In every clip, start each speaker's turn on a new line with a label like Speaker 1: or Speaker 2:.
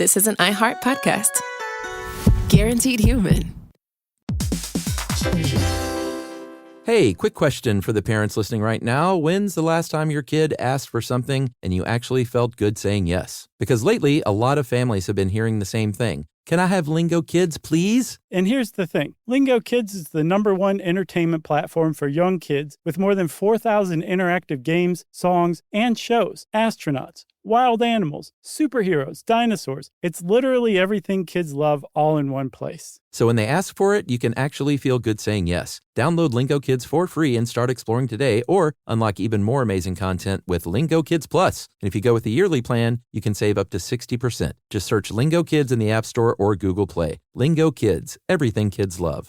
Speaker 1: This is an iHeart podcast. Guaranteed human.
Speaker 2: Hey, quick question for the parents listening right now. When's the last time your kid asked for something and you actually felt good saying yes? Because lately, a lot of families have been hearing the same thing. Can I have Lingo Kids, please?
Speaker 3: And here's the thing. Lingo Kids is the #1 entertainment platform for young kids with more than 4,000 interactive games, songs, and shows. Astronauts, wild animals, superheroes, dinosaurs. It's literally everything kids love all in one place.
Speaker 2: So when they ask for it, you can actually feel good saying yes. Download Lingo Kids for free and start exploring today, or unlock even more amazing content with Lingo Kids Plus. And if you go with the yearly plan, you can save up to 60%. Just search Lingo Kids in the App Store or Google Play. Lingo Kids, everything kids love.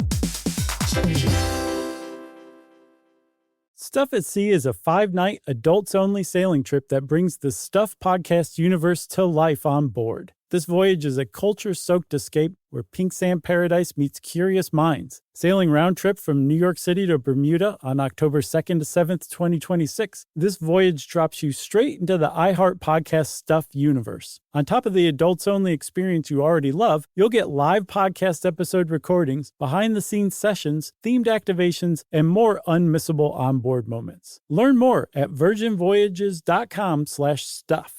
Speaker 3: Stuff at Sea is a 5-night, adults-only sailing trip that brings the Stuff podcast universe to life on board. This voyage is a culture-soaked escape where pink sand paradise meets curious minds. Sailing round trip from New York City to Bermuda on October 2nd to 7th, 2026, this voyage drops you straight into the iHeart podcast Stuff universe. On top of the adults-only experience you already love, you'll get live podcast episode recordings, behind-the-scenes sessions, themed activations, and more unmissable onboard moments. Learn more at virginvoyages.com/stuff.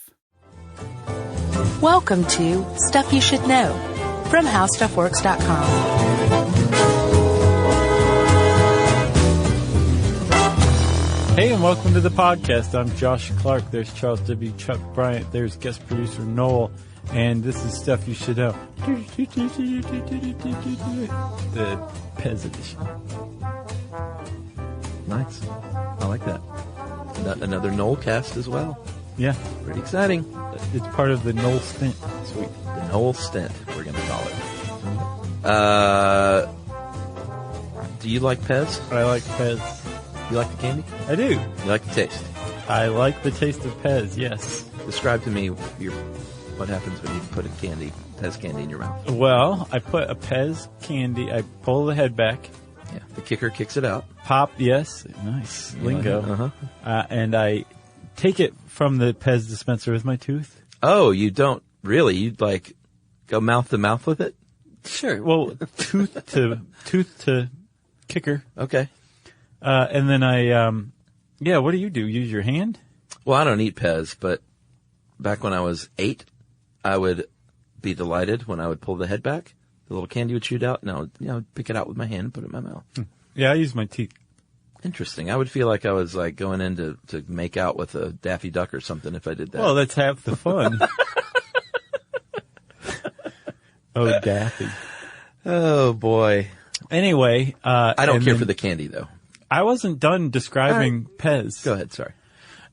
Speaker 4: Welcome to Stuff You Should Know from HowStuffWorks.com.
Speaker 3: Hey, and welcome to the podcast. I'm Josh Clark. There's Charles W. Chuck Bryant. There's guest producer Noel. And this is Stuff You Should Know. The PEZ edition.
Speaker 2: Nice. I like that. Another Noel cast as well.
Speaker 3: Yeah.
Speaker 2: Pretty exciting.
Speaker 3: It's part of the Noel stint. Sweet.
Speaker 2: The Noel stint, we're going to call it. Do you like PEZ?
Speaker 3: I like PEZ.
Speaker 2: You like the candy?
Speaker 3: I do.
Speaker 2: You like the taste?
Speaker 3: I like the taste of PEZ, yes.
Speaker 2: Describe to me what happens when you put a PEZ candy in your mouth.
Speaker 3: Well, I put a PEZ candy, I pull the head back.
Speaker 2: Yeah, the kicker kicks it out.
Speaker 3: Pop, yes. Nice. Lingo.
Speaker 2: Uh-huh.
Speaker 3: And I take it from the PEZ dispenser with my tooth.
Speaker 2: Oh, you don't really? You'd like go mouth to mouth with it?
Speaker 3: Sure. Well, tooth to kicker.
Speaker 2: Okay.
Speaker 3: And then what do? Use your hand?
Speaker 2: Well, I don't eat PEZ, but back when I was 8, I would be delighted when I would pull the head back. The little candy would shoot out, and I would pick it out with my hand and put it in my mouth.
Speaker 3: Yeah, I use my teeth.
Speaker 2: Interesting. I would feel like I was like going in to make out with a Daffy Duck or something if I did that.
Speaker 3: Well, that's half the fun. Oh, Daffy.
Speaker 2: Oh, boy.
Speaker 3: Anyway.
Speaker 2: I don't care for the candy, though.
Speaker 3: I wasn't done describing PEZ.
Speaker 2: Go ahead, sorry.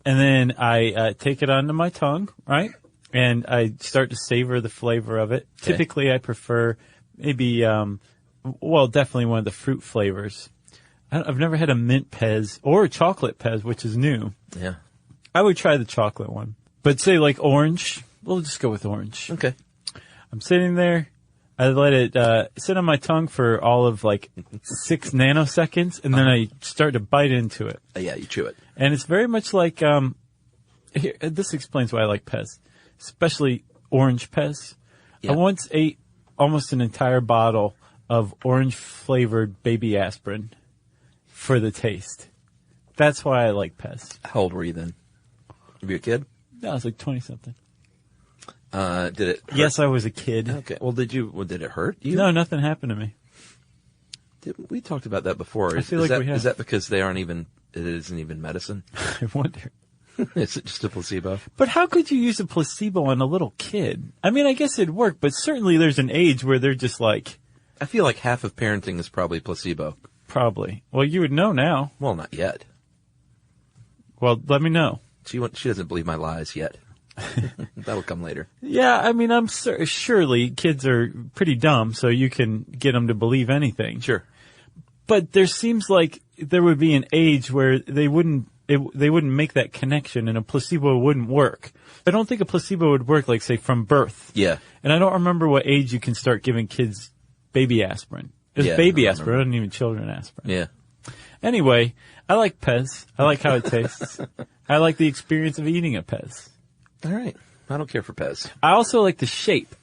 Speaker 3: And then I take it onto my tongue, right? And I start to savor the flavor of it.
Speaker 2: Okay.
Speaker 3: Typically, I prefer maybe, definitely one of the fruit flavors. I've never had a mint PEZ or a chocolate PEZ, which is new.
Speaker 2: Yeah.
Speaker 3: I would try the chocolate one. But say like orange. We'll just go with orange.
Speaker 2: Okay.
Speaker 3: I'm sitting there. I let it sit on my tongue for all of like 6 nanoseconds, and then I start to bite into it.
Speaker 2: Yeah, you chew it.
Speaker 3: And it's very much like, here, this explains why I like PEZ, especially orange PEZ.
Speaker 2: Yeah.
Speaker 3: I once ate almost an entire bottle of orange-flavored baby aspirin for the taste. That's why I like PEZ.
Speaker 2: How old were you then? Were you a kid?
Speaker 3: No, I was like 20-something.
Speaker 2: Did it hurt?
Speaker 3: Yes, I was a kid.
Speaker 2: Okay. Well, did it hurt you?
Speaker 3: No, nothing happened to me.
Speaker 2: We talked about that before.
Speaker 3: I feel like we have.
Speaker 2: Is that because it isn't even medicine?
Speaker 3: I wonder.
Speaker 2: Is it just a placebo?
Speaker 3: But how could you use a placebo on a little kid? I mean, I guess it'd work, but certainly there's an age where they're just like...
Speaker 2: I feel like half of parenting is probably placebo.
Speaker 3: Probably. Well, you would know now.
Speaker 2: Well, not yet.
Speaker 3: Well, let me know.
Speaker 2: She doesn't believe my lies yet. That'll come later.
Speaker 3: Yeah, I mean, surely kids are pretty dumb, so you can get them to believe anything.
Speaker 2: Sure.
Speaker 3: But there seems like there would be an age where they wouldn't make that connection, and a placebo wouldn't work. I don't think a placebo would work, like, say, from birth.
Speaker 2: Yeah.
Speaker 3: And I don't remember what age you can start giving kids baby aspirin. It was baby aspirin, not even children aspirin.
Speaker 2: Yeah.
Speaker 3: Anyway, I like PEZ. I like how it tastes. I like the experience of eating a PEZ.
Speaker 2: All right. I don't care for PEZ.
Speaker 3: I also like the shape.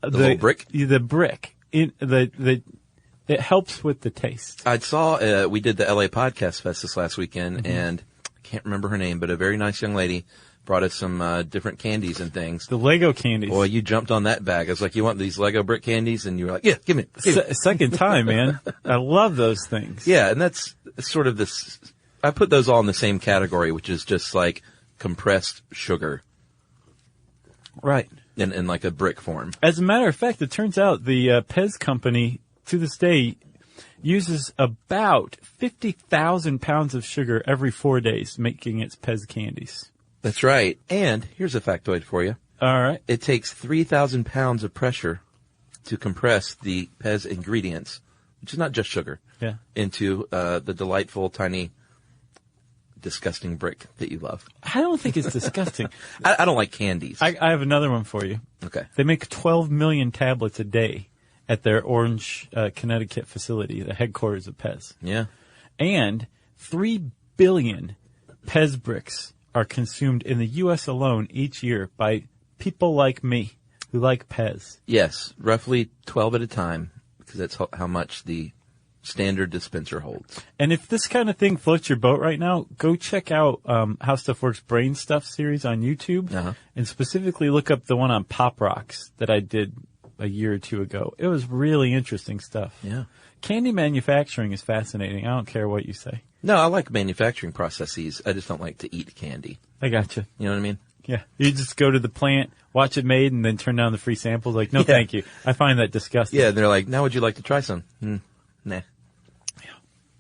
Speaker 2: The little brick?
Speaker 3: The brick. It helps with the taste.
Speaker 2: I saw, we did the LA Podcast Fest this last weekend,
Speaker 3: Mm-hmm.
Speaker 2: and I can't remember her name, but a very nice young lady brought us some different candies and things.
Speaker 3: The Lego candies.
Speaker 2: Boy, you jumped on that bag. I was like, you want these Lego brick candies? And you were like, yeah, give me.
Speaker 3: Second time, man. I love those things.
Speaker 2: Yeah, and that's sort of this, I put those all in the same category, which is just like compressed sugar.
Speaker 3: Right.
Speaker 2: In like a brick form.
Speaker 3: As a matter of fact, it turns out the PEZ company, to this day, uses about 50,000 pounds of sugar every 4 days making its PEZ candies.
Speaker 2: That's right. And here's a factoid for you.
Speaker 3: All right.
Speaker 2: It takes 3,000 pounds of pressure to compress the PEZ ingredients, which is not just sugar, into the delightful, tiny, disgusting brick that you love.
Speaker 3: I don't think it's disgusting.
Speaker 2: I don't like candies.
Speaker 3: I have another one for you.
Speaker 2: Okay.
Speaker 3: They make 12 million tablets a day at their Orange, Connecticut facility, the headquarters of PEZ.
Speaker 2: Yeah.
Speaker 3: And 3 billion PEZ bricks are consumed in the U.S. alone each year by people like me who like PEZ.
Speaker 2: Yes, roughly 12 at a time, because that's how much the standard dispenser holds.
Speaker 3: And if this kind of thing floats your boat right now, go check out How Stuff Works Brain Stuff series on YouTube, and specifically look up the one on Pop Rocks that I did a year or two ago. It was really interesting stuff.
Speaker 2: Yeah.
Speaker 3: Candy manufacturing is fascinating. I don't care what you say.
Speaker 2: No, I like manufacturing processes. I just don't like to eat candy.
Speaker 3: I gotcha.
Speaker 2: You know what I mean?
Speaker 3: Yeah. You just go to the plant, watch it made, and then turn down the free samples. Like, no, thank you. I find that disgusting.
Speaker 2: Yeah, they're like, now would you like to try some? Nah. Yeah.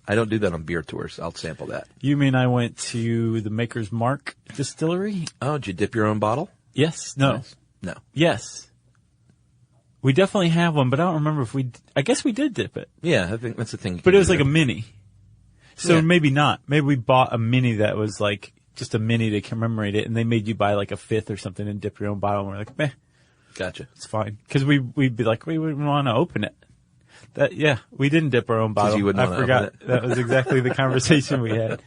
Speaker 2: I don't do that on beer tours. I'll sample that.
Speaker 3: You mean I went to the Maker's Mark distillery?
Speaker 2: Oh, did you dip your own bottle?
Speaker 3: Yes. No.
Speaker 2: Nice. No.
Speaker 3: Yes. We definitely have one, but I don't remember if I guess we did dip it.
Speaker 2: Yeah, I think that's the thing.
Speaker 3: But it was like a mini. So
Speaker 2: Yeah.
Speaker 3: maybe not. Maybe we bought a mini that was like just a mini to commemorate it, and they made you buy like a fifth or something and dip your own bottle, and we're like, meh,
Speaker 2: Gotcha.
Speaker 3: it's fine. Because we'd be like, we wouldn't want to open it. We didn't dip our own bottle.
Speaker 2: you wouldn't
Speaker 3: I
Speaker 2: wanna
Speaker 3: forgot.
Speaker 2: open it.
Speaker 3: That was exactly the conversation we had.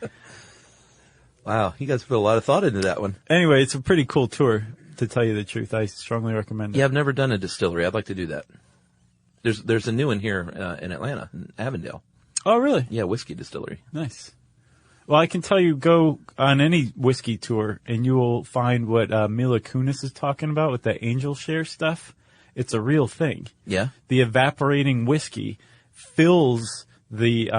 Speaker 2: Wow, you guys put a lot of thought into that one.
Speaker 3: Anyway, it's a pretty cool tour, to tell you the truth. I strongly recommend it.
Speaker 2: Yeah, I've never done a distillery. I'd like to do that. There's a new one here in Atlanta, in Avondale.
Speaker 3: Oh, really?
Speaker 2: Yeah, whiskey distillery.
Speaker 3: Nice. Well, I can tell you, go on any whiskey tour, and you will find what Mila Kunis is talking about with the angel share stuff. It's a real thing.
Speaker 2: Yeah.
Speaker 3: The evaporating whiskey fills the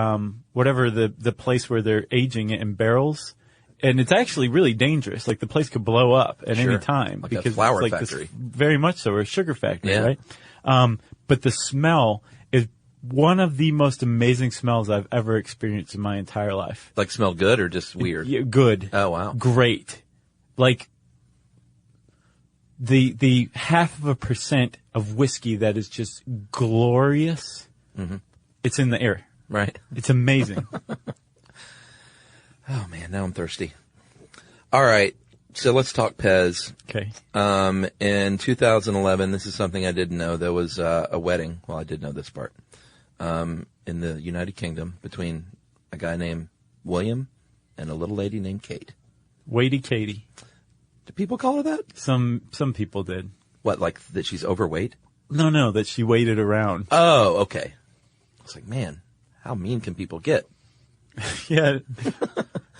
Speaker 3: whatever the place where they're aging it in barrels, and it's actually really dangerous. Like, the place could blow up at any time,
Speaker 2: Like
Speaker 3: because
Speaker 2: a flour
Speaker 3: it's like
Speaker 2: factory.
Speaker 3: very much so, or a sugar factory,
Speaker 2: Yeah.
Speaker 3: right? But the smell is one of the most amazing smells I've ever experienced in my entire life.
Speaker 2: Like smell good or just weird?
Speaker 3: Yeah, good.
Speaker 2: Oh, wow.
Speaker 3: Great. Like, the 0.5% of whiskey that is just glorious, it's in the air.
Speaker 2: Right.
Speaker 3: It's amazing.
Speaker 2: Oh, man, now I'm thirsty. All right, so let's talk PEZ.
Speaker 3: Okay.
Speaker 2: In 2011, this is something I didn't know. There was a wedding. Well, I did know this part. In the United Kingdom between a guy named William and a little lady named Kate.
Speaker 3: Weighty Katie.
Speaker 2: Do people call her that?
Speaker 3: Some people did.
Speaker 2: What, like that she's overweight?
Speaker 3: No, that she waited around.
Speaker 2: Oh, okay. I was like, man, how mean can people get?
Speaker 3: Yeah.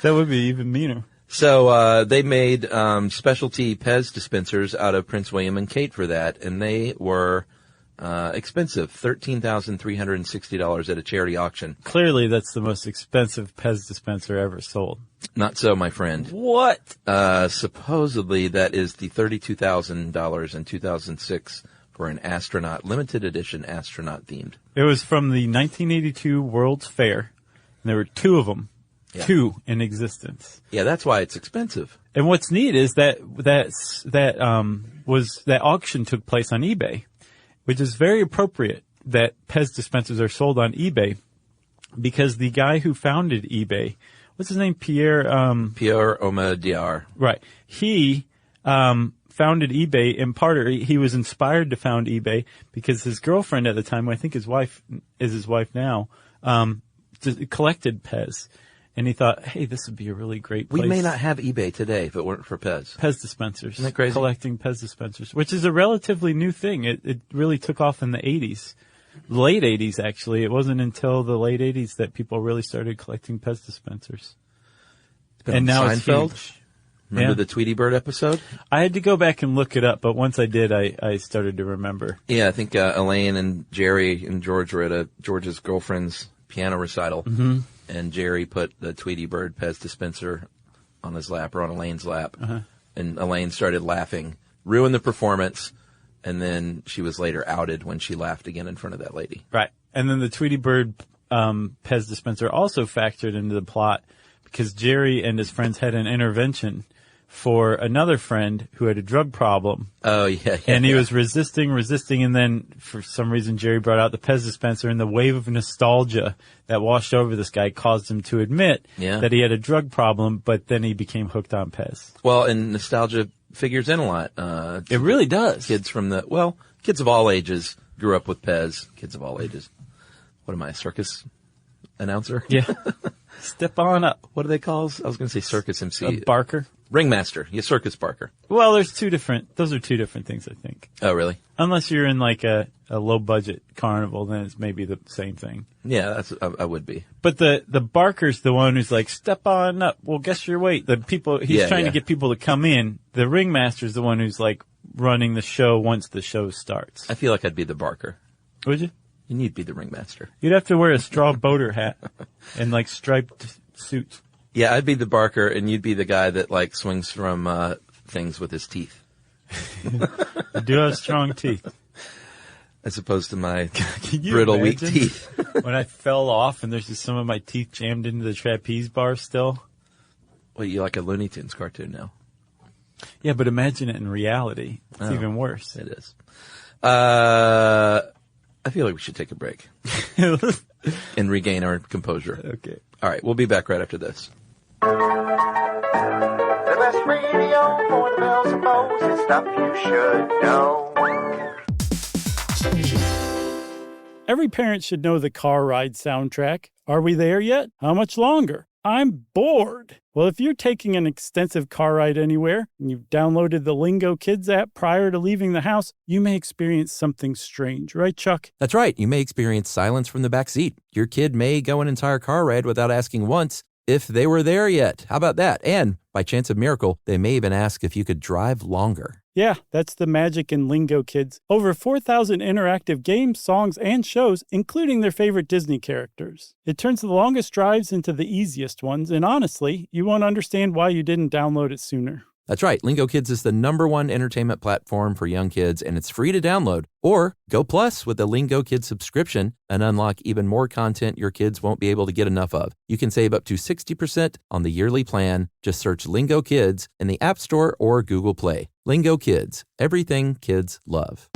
Speaker 3: That would be even meaner.
Speaker 2: So they made specialty PEZ dispensers out of Prince William and Kate for that, and they were expensive, $13,360 at a charity auction.
Speaker 3: Clearly, that's the most expensive PEZ dispenser ever sold.
Speaker 2: Not so, my friend.
Speaker 3: What?
Speaker 2: Supposedly, that is the $32,000 in 2006 for an astronaut, limited edition astronaut themed.
Speaker 3: It was from the 1982 World's Fair, and there were two of them.
Speaker 2: Yeah.
Speaker 3: Two in existence.
Speaker 2: Yeah, that's why it's expensive.
Speaker 3: And what's neat is that auction took place on eBay, which is very appropriate that PEZ dispensers are sold on eBay, because the guy who founded eBay, what's his name? Pierre
Speaker 2: Omidyar.
Speaker 3: Right. He founded eBay in part, or he was inspired to found eBay because his girlfriend at the time, who I think his wife is his wife now, collected PEZ. And he thought, hey, this would be a really great place.
Speaker 2: We may not have eBay today if it weren't for PEZ.
Speaker 3: PEZ dispensers.
Speaker 2: Isn't that crazy?
Speaker 3: Collecting PEZ dispensers, which is a relatively new thing. It really took off in the 80s. Late 80s, actually. It wasn't until the late 80s that people really started collecting PEZ dispensers. And now
Speaker 2: Seinfeld.
Speaker 3: It's huge.
Speaker 2: Remember the Tweety Bird episode?
Speaker 3: I had to go back and look it up, but once I did, I started to remember.
Speaker 2: Yeah, I think Elaine and Jerry and George were at George's girlfriend's piano recital. Mm-hmm. And Jerry put the Tweety Bird PEZ dispenser on his lap or on Elaine's lap. Uh-huh. And Elaine started laughing, ruined the performance, and then she was later outed when she laughed again in front of that lady.
Speaker 3: Right. And then the Tweety Bird PEZ dispenser also factored into the plot because Jerry and his friends had an intervention for another friend who had a drug problem.
Speaker 2: Oh, yeah.
Speaker 3: And he was resisting, and then for some reason Jerry brought out the PEZ dispenser, and the wave of nostalgia that washed over this guy caused him to admit that he had a drug problem, but then he became hooked on PEZ.
Speaker 2: Well, and nostalgia figures in a lot.
Speaker 3: It really does.
Speaker 2: Kids of all ages grew up with PEZ. Kids of all ages. What am I, a circus announcer?
Speaker 3: Yeah. Step on up.
Speaker 2: What do they call us? I was going to say circus MC.
Speaker 3: A barker?
Speaker 2: Ringmaster. Yeah, circus barker.
Speaker 3: Well, those are two different things, I think.
Speaker 2: Oh, really?
Speaker 3: Unless you're in like a low-budget carnival, then it's maybe the same thing.
Speaker 2: Yeah, I would be.
Speaker 3: But the barker's the one who's like, step on up. Well, guess your weight. The people, he's trying to get people to come in. The ringmaster's the one who's like running the show once the show starts.
Speaker 2: I feel like I'd be the barker.
Speaker 3: Would you?
Speaker 2: And you'd be the ringmaster.
Speaker 3: You'd have to wear a straw boater hat and like striped suits.
Speaker 2: Yeah, I'd be the barker, and you'd be the guy that like swings from things with his teeth.
Speaker 3: I do have strong teeth.
Speaker 2: As opposed to my brittle, weak teeth.
Speaker 3: When I fell off and there's just some of my teeth jammed into the trapeze bar still.
Speaker 2: Well, you like a Looney Tunes cartoon now.
Speaker 3: Yeah, but imagine it in reality. It's even worse.
Speaker 2: It is. I feel like we should take a break and regain our composure.
Speaker 3: Okay.
Speaker 2: All right, we'll be back right after this.
Speaker 5: The best radio for the bells and bows. It's stuff you should know.
Speaker 3: Every parent should know the car ride soundtrack. Are we there yet? How much longer? I'm bored. Well, if you're taking an extensive car ride anywhere and you've downloaded the Lingo Kids app prior to leaving the house, you may experience something strange, right, Chuck?
Speaker 2: That's right. You may experience silence from the back seat. Your kid may go an entire car ride without asking once if they were there yet. How about that? And by chance of miracle, they may even ask if you could drive longer.
Speaker 3: Yeah, that's the magic in Lingo Kids. Over 4,000 interactive games, songs, and shows, including their favorite Disney characters. It turns the longest drives into the easiest ones, and honestly, you won't understand why you didn't download it sooner.
Speaker 2: That's right. Lingo Kids is the #1 entertainment platform for young kids, and it's free to download. Or go plus with the Lingo Kids subscription and unlock even more content your kids won't be able to get enough of. You can save up to 60% on the yearly plan. Just search Lingo Kids in the App Store or Google Play. Lingo Kids, everything kids love.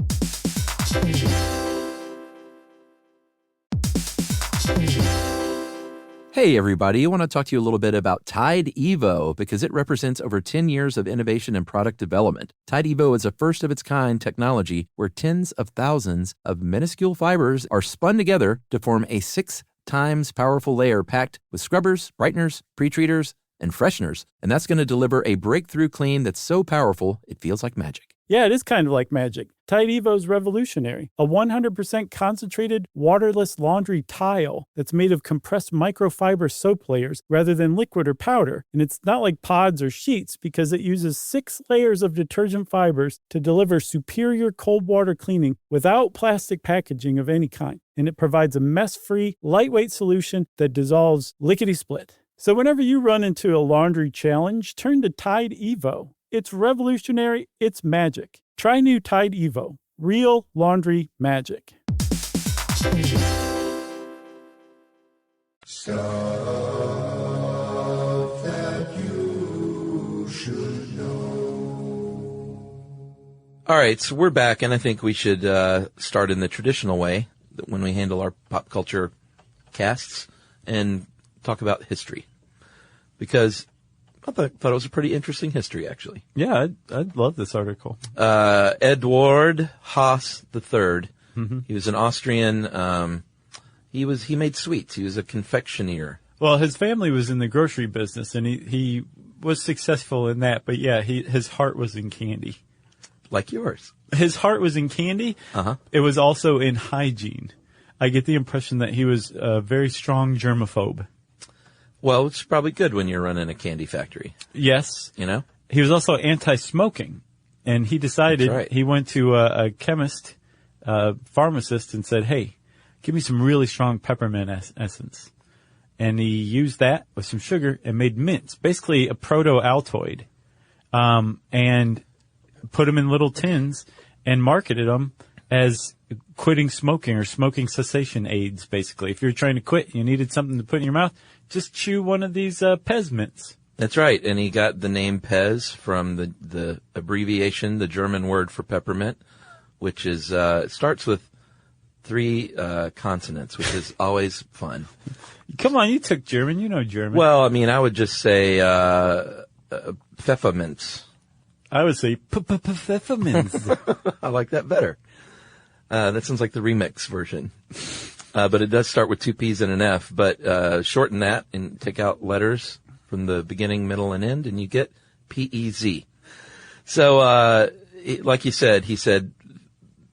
Speaker 2: Hey everybody, I want to talk to you a little bit about Tide Evo because it represents over 10 years of innovation and product development. Tide Evo is a first-of-its-kind technology where tens of thousands of minuscule fibers are spun together to form a 6 times powerful layer packed with scrubbers, brighteners, pre-treaters, and fresheners. And that's going to deliver a breakthrough clean that's so powerful it feels like magic.
Speaker 3: Yeah, it is kind of like magic. Tide Evo is revolutionary. A 100% concentrated, waterless laundry tile that's made of compressed microfiber soap layers rather than liquid or powder. And it's not like pods or sheets because it uses 6 layers of detergent fibers to deliver superior cold water cleaning without plastic packaging of any kind. And it provides a mess-free, lightweight solution that dissolves lickety-split. So whenever you run into a laundry challenge, turn to Tide Evo. It's revolutionary. It's magic. Try new Tide Evo. Real laundry magic.
Speaker 6: Stuff that you should know.
Speaker 2: All right, so we're back, and I think we should start in the traditional way when we handle our pop culture casts and talk about history. Because I thought it was a pretty interesting history, actually.
Speaker 3: Yeah, I'd love this article.
Speaker 2: Eduard Haas III.
Speaker 3: Mm-hmm.
Speaker 2: He was an Austrian. He made sweets. He was a confectioner.
Speaker 3: Well, his family was in the grocery business, and he was successful in that. But yeah, his heart was in candy.
Speaker 2: Like yours.
Speaker 3: His heart was in candy.
Speaker 2: Uh-huh.
Speaker 3: It was also in hygiene. I get the impression that he was a very strong germaphobe.
Speaker 2: Well, it's probably good when you're running a candy factory.
Speaker 3: Yes.
Speaker 2: You know?
Speaker 3: He was also anti-smoking. And he decided,
Speaker 2: That's right.
Speaker 3: He went to a chemist, pharmacist, and said, hey, give me some really strong peppermint essence. And he used that with some sugar and made mints, basically a proto-Altoid, and put them in little tins and marketed them as quitting smoking or smoking cessation aids, basically. If you're trying to quit, you needed something to put in your mouth, just chew one of these PEZ mints.
Speaker 2: That's right. And he got the name PEZ from the abbreviation, the German word for peppermint, which is, it starts with 3 consonants, which is always fun.
Speaker 3: Come on, you took German. You know German.
Speaker 2: Well, I mean, I would just say, pfefferminz.
Speaker 3: I would say pfefferminz.
Speaker 2: I like that better. That sounds like the remix version. But it does start with 2 P's and an F, but, shorten that and take out letters from the beginning, middle, and end, and you get PEZ. So, like he said,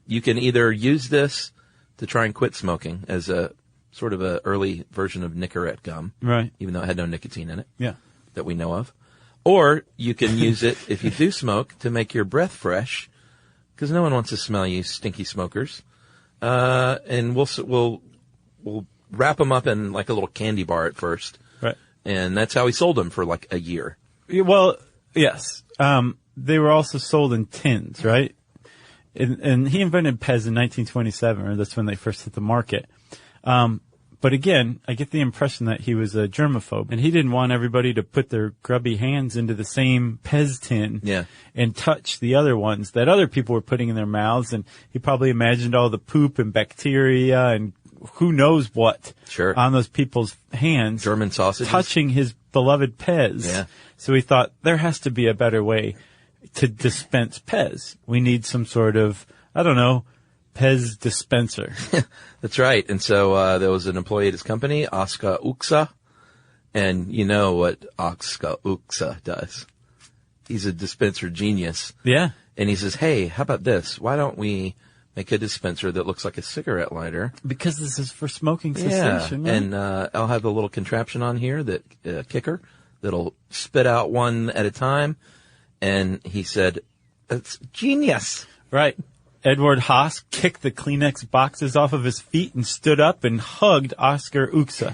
Speaker 2: you can either use this to try and quit smoking as a sort of a early version of Nicorette gum.
Speaker 3: Right.
Speaker 2: Even though it had no nicotine in it.
Speaker 3: Yeah.
Speaker 2: That we know of. Or you can use it, if you do smoke, to make your breath fresh, because no one wants to smell you stinky smokers. And we'll wrap them up in like a little candy bar at first.
Speaker 3: Right.
Speaker 2: And that's how he sold them for like a year.
Speaker 3: Well, yes. They were also sold in tins, right? And he invented PEZ in 1927, or that's when they first hit the market. But again, I get the impression that he was a germaphobe, and he didn't want everybody to put their grubby hands into the same PEZ tin and touch the other ones that other people were putting in their mouths. And he probably imagined all the poop and bacteria and who knows what on those people's hands.
Speaker 2: German sausages.
Speaker 3: Touching his beloved PEZ.
Speaker 2: Yeah.
Speaker 3: So he thought there has to be a better way to dispense PEZ. We need some sort of, I don't know, PEZ dispenser.
Speaker 2: That's right. And so there was an employee at his company, Oskar Uxa, and you know what Oskar Uxa does. He's a dispenser genius.
Speaker 3: Yeah.
Speaker 2: And he says, hey, how about this? Why don't we make a dispenser that looks like a cigarette lighter?
Speaker 3: Because this is for smoking cessation.
Speaker 2: Yeah.
Speaker 3: Right?
Speaker 2: And I'll have a little contraption on here, that kicker, that'll spit out one at a time. And he said, that's genius.
Speaker 3: Right. Edward Haas kicked the Kleenex boxes off of his feet and stood up and hugged Oskar Uxa.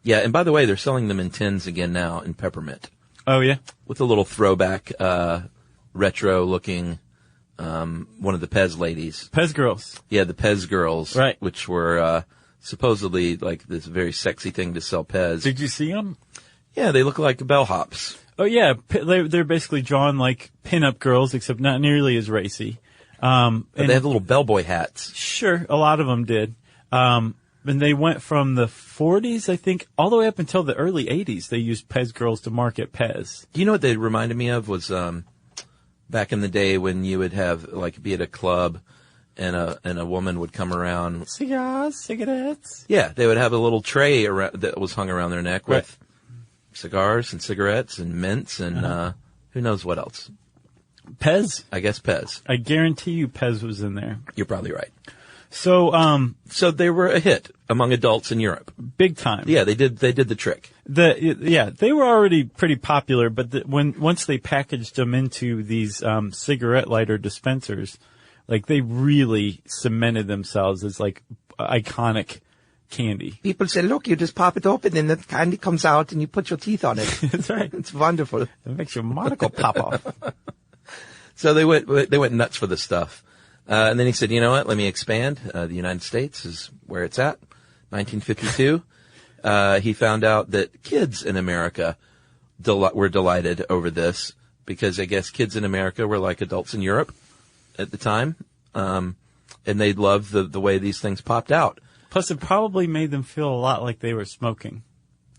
Speaker 2: Yeah, and by the way, they're selling them in tins again now in peppermint.
Speaker 3: Oh, yeah?
Speaker 2: With a little throwback, retro-looking, one of the PEZ ladies.
Speaker 3: PEZ girls.
Speaker 2: Yeah, the PEZ girls.
Speaker 3: Right.
Speaker 2: Which were supposedly like this very sexy thing to sell PEZ.
Speaker 3: Did you see them?
Speaker 2: Yeah, they look like bellhops.
Speaker 3: Oh, yeah. They're basically drawn like pin-up girls, except not nearly as racy.
Speaker 2: But they have little bellboy hats.
Speaker 3: Sure, a lot of them did. And they went from the 40s, I think, all the way up until the early 80s. They used PEZ girls to market PEZ.
Speaker 2: You know what they reminded me of was back in the day when you would have, like, be at a club and a woman would come around.
Speaker 3: Cigars, cigarettes.
Speaker 2: Yeah, they would have a little tray around, that was hung around their neck with cigars and cigarettes and mints and who knows what else.
Speaker 3: PEZ.
Speaker 2: I guess PEZ.
Speaker 3: I guarantee you PEZ was in there.
Speaker 2: You're probably right.
Speaker 3: So
Speaker 2: they were a hit among adults in Europe.
Speaker 3: Big time.
Speaker 2: Yeah, they did the trick.
Speaker 3: They were already pretty popular, but once they packaged them into these cigarette lighter dispensers, like they really cemented themselves as like iconic candy.
Speaker 7: People say, look, you just pop it open and the candy comes out and you put your teeth on it.
Speaker 3: That's right.
Speaker 7: It's wonderful.
Speaker 3: It makes your monocle pop off.
Speaker 2: So they went nuts for the stuff. And then he said, you know what, let me expand. The United States is where it's at. 1952. He found out that kids in America were delighted over this because I guess kids in America were like adults in Europe at the time. And they loved the way these things popped out.
Speaker 3: Plus, it probably made them feel a lot like they were smoking.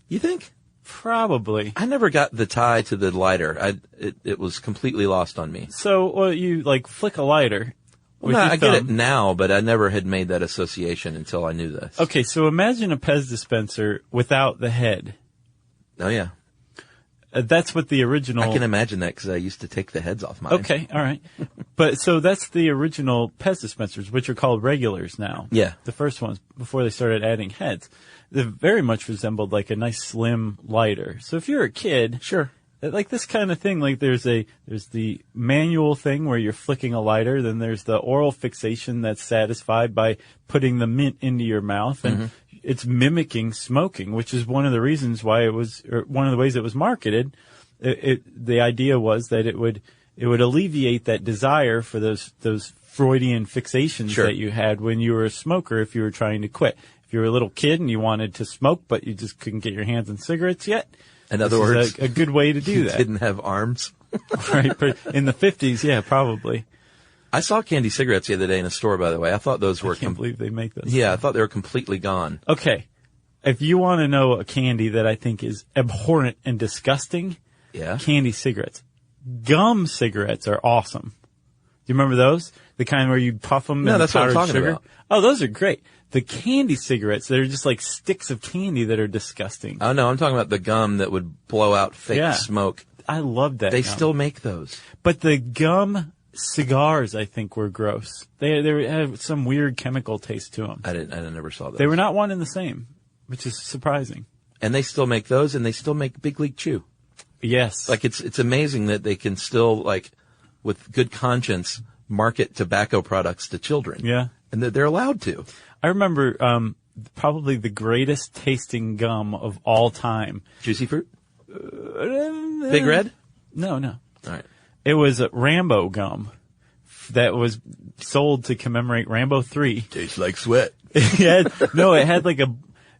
Speaker 2: You think?
Speaker 3: Probably.
Speaker 2: I never got the tie to the lighter. It was completely lost on me.
Speaker 3: So, well, you like flick a lighter,
Speaker 2: Well, no, I get it now, but I never had made that association until I knew this.
Speaker 3: Okay, so imagine a Pez dispenser without the head.
Speaker 2: Oh, yeah.
Speaker 3: That's what the original...
Speaker 2: I can imagine that because I used to take the heads off mine.
Speaker 3: Okay, all right. But so that's the original Pez dispensers, which are called regulars now.
Speaker 2: Yeah.
Speaker 3: The first ones, before they started adding heads. They very much resembled like a nice slim lighter. So if you're a kid...
Speaker 2: Sure.
Speaker 3: Like this kind of thing, like there's the manual thing where you're flicking a lighter, then there's the oral fixation that's satisfied by putting the mint into your mouth, and it's mimicking smoking, which is one of the reasons why it was, or one of the ways it was marketed. The idea was that it would alleviate that desire for those Freudian fixations that you had when you were a smoker if you were trying to quit. If you were a little kid and you wanted to smoke, but you just couldn't get your hands on cigarettes yet.
Speaker 2: In other words,
Speaker 3: a good way to do that.
Speaker 2: Didn't have arms.
Speaker 3: Right. In the 50s, yeah, probably.
Speaker 2: I saw candy cigarettes the other day in a store, by the way. I thought those were...
Speaker 3: I can't believe they make those.
Speaker 2: Yeah, I thought they were completely gone.
Speaker 3: Okay. If you want to know a candy that I think is abhorrent and disgusting, candy cigarettes. Gum cigarettes are awesome. Do you remember those? The kind where you puff them and
Speaker 2: that's what I'm talking
Speaker 3: sugar?
Speaker 2: about.
Speaker 3: Oh, those are great. The candy cigarettes, they're just like sticks of candy that are disgusting.
Speaker 2: Oh, no, I'm talking about the gum that would blow out fake smoke.
Speaker 3: I love that
Speaker 2: They
Speaker 3: gum.
Speaker 2: still make those.
Speaker 3: But the gum cigars, I think, were gross. They have some weird chemical taste to them.
Speaker 2: I never saw those.
Speaker 3: They were not one and the same, which is surprising.
Speaker 2: And they still make those, and they still make Big League Chew.
Speaker 3: Yes.
Speaker 2: Like, it's amazing that they can still, like, with good conscience, market tobacco products to children.
Speaker 3: Yeah.
Speaker 2: And that they're allowed to.
Speaker 3: I remember probably the greatest tasting gum of all time.
Speaker 2: Juicy Fruit? Big Red?
Speaker 3: No.
Speaker 2: All right.
Speaker 3: It was Rambo gum that was sold to commemorate Rambo 3.
Speaker 2: Tastes like sweat.
Speaker 3: It had like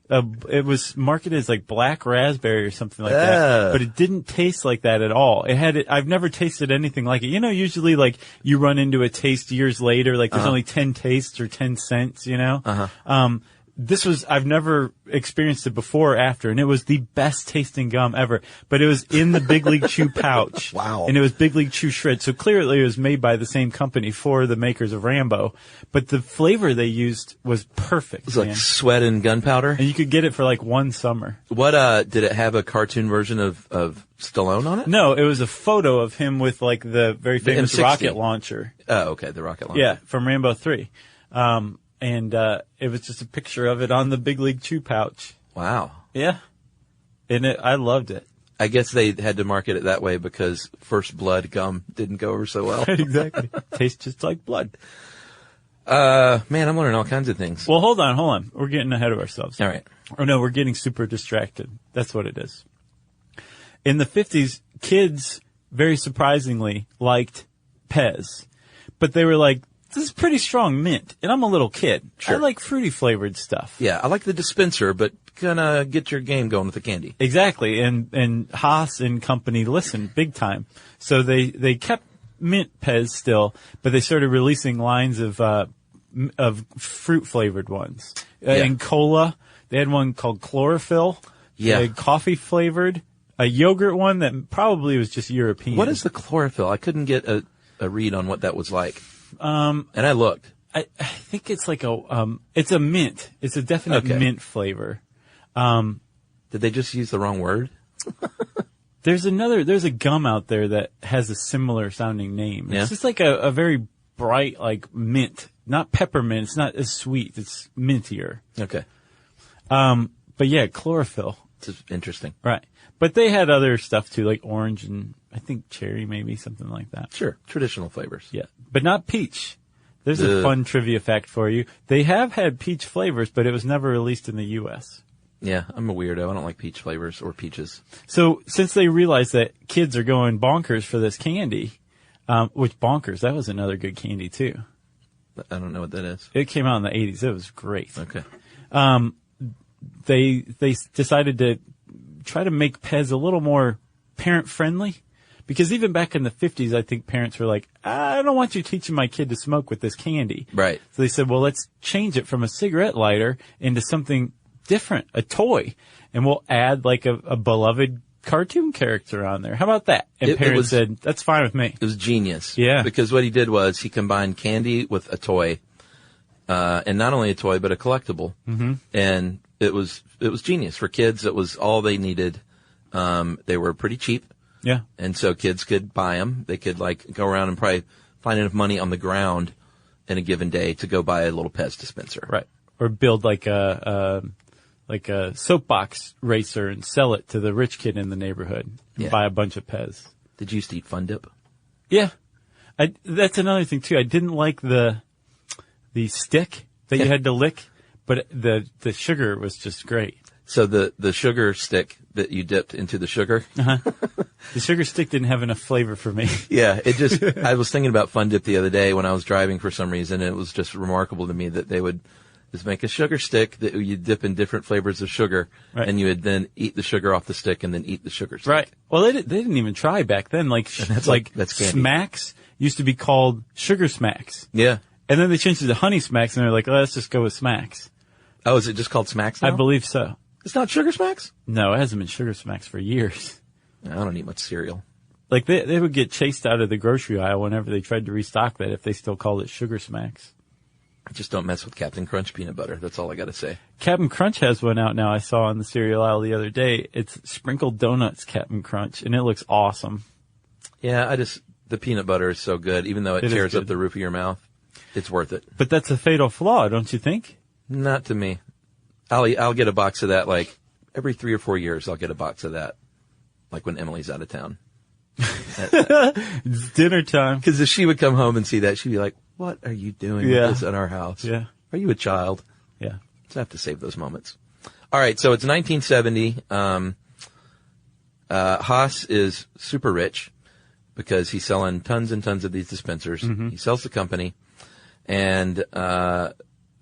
Speaker 3: it was marketed as like black raspberry or something like that, but it didn't taste like that at all. I've never tasted anything like it. You know, usually like you run into a taste years later, like there's only 10 tastes or 10 cents, you know? I've never experienced it before or after, and it was the best tasting gum ever. But it was in the Big League Chew pouch.
Speaker 2: Wow.
Speaker 3: And it was Big League Chew Shred. So clearly it was made by the same company for the makers of Rambo. But the flavor they used was perfect.
Speaker 2: It was like sweat and gunpowder.
Speaker 3: And you could get it for like one summer.
Speaker 2: What, did it have a cartoon version of Stallone on it?
Speaker 3: No, it was a photo of him with like the very famous
Speaker 2: M60.
Speaker 3: rocket launcher.
Speaker 2: Oh, okay, the rocket launcher.
Speaker 3: Yeah, from Rambo 3. And it was just a picture of it on the Big League Chew pouch.
Speaker 2: Wow.
Speaker 3: Yeah. And I loved it.
Speaker 2: I guess they had to market it that way because First Blood gum didn't go over so well.
Speaker 3: Exactly. Tastes just like blood.
Speaker 2: Man, I'm learning all kinds of things.
Speaker 3: Well, hold on. We're getting ahead of ourselves.
Speaker 2: All right.
Speaker 3: Or no, we're getting super distracted. That's what it is. In the 50s, kids, very surprisingly, liked Pez. But they were like, this is pretty strong mint, and I'm a little kid.
Speaker 2: Sure.
Speaker 3: I like fruity flavored stuff.
Speaker 2: Yeah, I like the dispenser, but gonna get your game going with the candy.
Speaker 3: Exactly, and Haas and company listened big time. So they kept mint Pez still, but they started releasing lines of fruit flavored ones. And cola, they had one called chlorophyll.
Speaker 2: Yeah.
Speaker 3: They had coffee flavored. A yogurt one that probably was just European.
Speaker 2: What is the chlorophyll? I couldn't get a read on what that was like. And I looked.
Speaker 3: I think it's like it's a mint. It's a definite mint flavor.
Speaker 2: Did they just use the wrong word?
Speaker 3: There's a gum out there that has a similar sounding name.
Speaker 2: Yeah.
Speaker 3: It's just like a very bright, like mint, not peppermint. It's not as sweet. It's mintier.
Speaker 2: Okay.
Speaker 3: But yeah, chlorophyll.
Speaker 2: It's interesting.
Speaker 3: Right. But they had other stuff too, like orange and I think cherry, maybe something like that.
Speaker 2: Sure. Traditional flavors.
Speaker 3: Yeah. But not peach. There's a fun trivia fact for you. They have had peach flavors, but it was never released in the U.S.
Speaker 2: Yeah, I'm a weirdo. I don't like peach flavors or peaches.
Speaker 3: So since they realized that kids are going bonkers for this candy, which bonkers, that was another good candy too.
Speaker 2: I don't know what that is.
Speaker 3: It came out in the 80s. It was great.
Speaker 2: Okay.
Speaker 3: They decided to try to make Pez a little more parent friendly. Because even back in the 50s, I think parents were like, I don't want you teaching my kid to smoke with this candy.
Speaker 2: Right.
Speaker 3: So they said, well, let's change it from a cigarette lighter into something different, a toy. And we'll add like a beloved cartoon character on there. How about that? And
Speaker 2: It
Speaker 3: parents
Speaker 2: was-
Speaker 3: said, that's fine with me.
Speaker 2: It was genius.
Speaker 3: Yeah.
Speaker 2: Because what he did was he combined candy with a toy, and not only a toy, but a collectible. Mm-hmm. And it was genius. For kids, it was all they needed. They were pretty cheap.
Speaker 3: Yeah.
Speaker 2: And so kids could buy them. They could go around and probably find enough money on the ground in a given day to go buy a little PEZ dispenser.
Speaker 3: Right. Or build like a soapbox racer and sell it to the rich kid in the neighborhood and
Speaker 2: Yeah.
Speaker 3: buy a bunch of PEZ.
Speaker 2: Did you used to eat Fun Dip?
Speaker 3: Yeah. That's another thing too. I didn't like the stick that you had to lick, but the sugar was just great.
Speaker 2: So the sugar stick that you dipped into the sugar.
Speaker 3: The sugar stick didn't have enough flavor for me.
Speaker 2: Yeah, I was thinking about Fun Dip the other day when I was driving for some reason, and it was just remarkable to me that they would just make a sugar stick that you dip in different flavors of sugar,
Speaker 3: Right.
Speaker 2: and you would then eat the sugar off the stick and then eat the sugar stick.
Speaker 3: Right. Well, they didn't even try back then.
Speaker 2: that's candy.
Speaker 3: Smacks used to be called Sugar Smacks.
Speaker 2: Yeah.
Speaker 3: And then they changed it to Honey Smacks, and they're like, let's just go with Smacks.
Speaker 2: Oh, is it just called Smacks now?
Speaker 3: I believe so.
Speaker 2: It's not Sugar Smacks?
Speaker 3: No, it hasn't been Sugar Smacks for years.
Speaker 2: I don't eat much cereal.
Speaker 3: Like, they would get chased out of the grocery aisle whenever they tried to restock that if they still called it Sugar Smacks.
Speaker 2: Just don't mess with Captain Crunch peanut butter. That's all I got to say.
Speaker 3: Captain Crunch has one out now I saw on the cereal aisle the other day. It's sprinkled donuts Captain Crunch, and it looks awesome.
Speaker 2: Yeah, the peanut butter is so good, even though it
Speaker 3: It is
Speaker 2: tears up
Speaker 3: good.
Speaker 2: the roof of your mouth. It's worth it.
Speaker 3: But that's a fatal flaw, don't you think?
Speaker 2: Not to me. I'll get a box of that every 3 or 4 years. I'll get a box of that, when Emily's out of town.
Speaker 3: It's dinner time.
Speaker 2: Because if she would come home and see that, she'd be like, "What are you doing
Speaker 3: Yeah.
Speaker 2: with this at our house?
Speaker 3: Yeah.
Speaker 2: Are you a child?"
Speaker 3: Yeah.
Speaker 2: So I have to save those moments. All right, so it's 1970. Haas is super rich because he's selling tons and tons of these dispensers.
Speaker 3: Mm-hmm.
Speaker 2: He sells the company, and